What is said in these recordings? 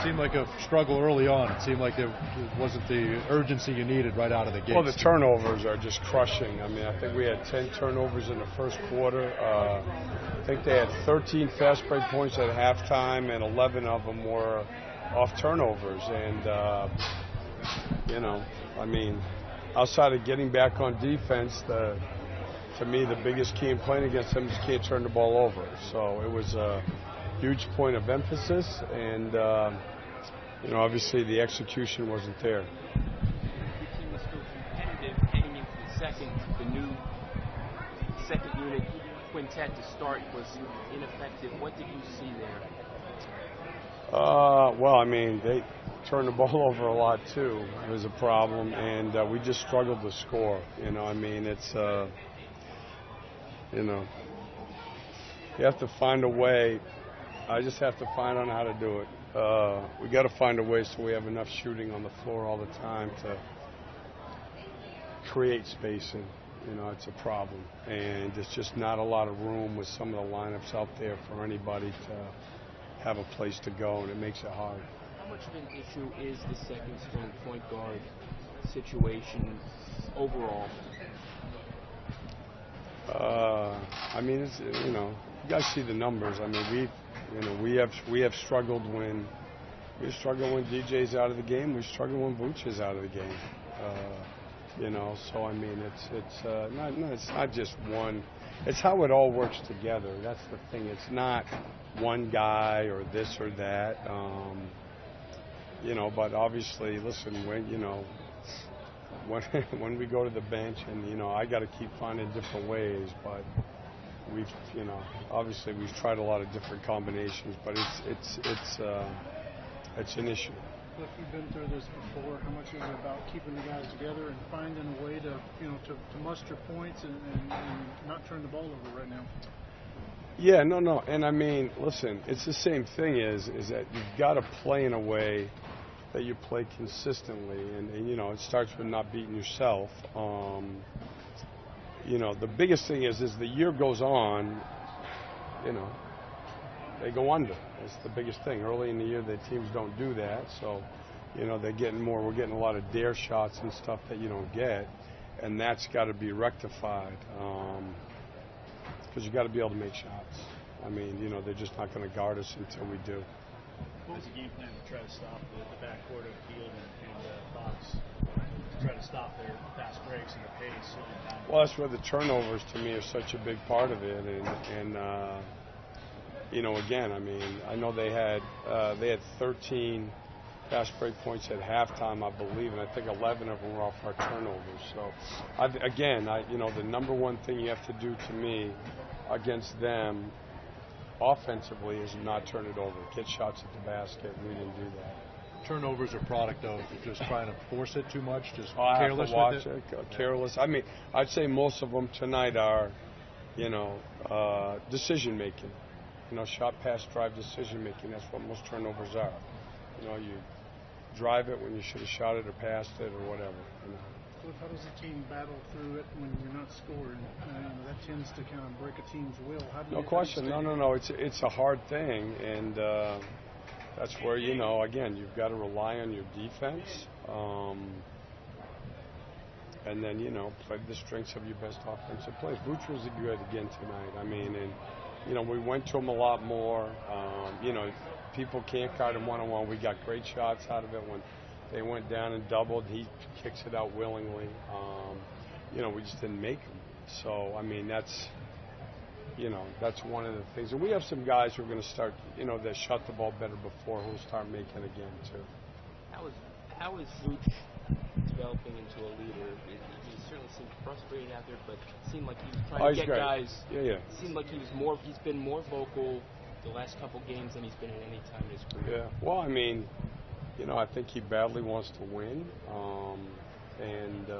seemed like a struggle early on. It seemed like it wasn't the urgency you needed right out of the gate. Well, the turnovers are just crushing. I mean, I think we had 10 turnovers in the first quarter. I think they had 13 fast break points at halftime, and 11 of them were off turnovers. And, I mean, outside of getting back on defense, to me, the biggest key in playing against them is you can't turn the ball over. So it was a huge point of emphasis, and obviously the execution wasn't there. Your team was still competitive heading into the second. The new second unit quintet to start was ineffective. What did you see there? Well, I mean, they turned the ball over a lot too. It was a problem, and we just struggled to score. I mean, it's you have to find a way. I just have to find out how to do it. We got to find a way so we have enough shooting on the floor all the time to create spacing. It's a problem, and there's just not a lot of room with some of the lineups out there for anybody to have a place to go, and it makes it hard. How much of an issue is the second string point guard situation overall? I mean, it's, you guys see the numbers. I mean, we have struggled when DJ's out of the game. We struggle when Vooch is out of the game. So I mean, it's not just one. It's how it all works together. That's the thing. It's not one guy or this or that. But obviously, listen, when we go to the bench, and I got to keep finding different ways, but obviously we've tried a lot of different combinations, but it's an issue. Cliff, you've been through this before. How much is it about keeping the guys together and finding a way to muster points and not turn the ball over right now? Yeah, no, and I mean, listen, it's the same thing. Is that you've got to play in a way that you play consistently, and it starts with not beating yourself. The biggest thing is the year goes on, they go under. That's the biggest thing. Early in the year, the teams don't do that, so they're getting more. We're getting a lot of dare shots and stuff that you don't get, and that's got to be rectified because you got to be able to make shots. I mean, they're just not going to guard us until we do. What was the game plan to try to stop the backcourt of Field and Fox, to try to stop their fast breaks and the pace? Well, that's where the turnovers to me are such a big part of it, and again, I mean, I know they had 13 fast break points at halftime, I believe, and I think 11 of them were off our turnovers. So, the number one thing you have to do to me against them offensively is not turn it over, get shots at the basket, and we didn't do that. Turnovers are product of just trying to force it too much, just careless with it. Careless. I mean, I'd say most of them tonight are, decision making. Shot, pass, drive, decision making. That's what most turnovers are. You drive it when you should have shot it or passed it or whatever. Cliff, how does the team battle through it when you're not scoring? That tends to kind of break a team's will. No question. No. It's a hard thing, and that's where again, you've got to rely on your defense, and then play the strengths of your best offensive plays. Vooch was good again tonight. I mean, and we went to him a lot more. People can't guard him one-on-one. We got great shots out of it when they went down and doubled. He kicks it out willingly. We just didn't make them. So, I mean, that's one of the things. And we have some guys who are going to start, that shot the ball better before, who will start making again, too. How is Vooch developing into a leader? He certainly seemed frustrated out there, but it seemed like he was trying to get great. Guys. Yeah. It seemed like he's been more vocal the last couple games than he's been at any time in his career. Yeah. Well, I mean, I think he badly wants to win, and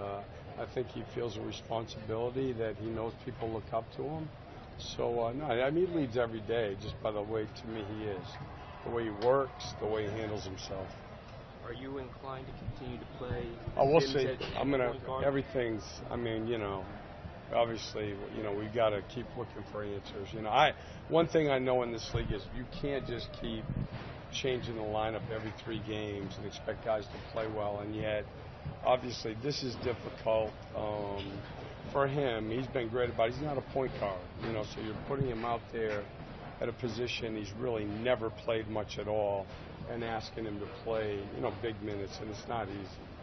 I think he feels a responsibility that he knows people look up to him. So, he leads every day just by the way, to me, he is. The way he works, the way he handles himself. Are you inclined to continue to play? We'll see. Everything's, obviously, we've got to keep looking for answers. One thing I know in this league is you can't just keep changing the lineup every 3 games and expect guys to play well, and yet, obviously, this is difficult for him. He's been great about it. He's not a point guard, so you're putting him out there at a position he's really never played much at all and asking him to play, big minutes, and it's not easy.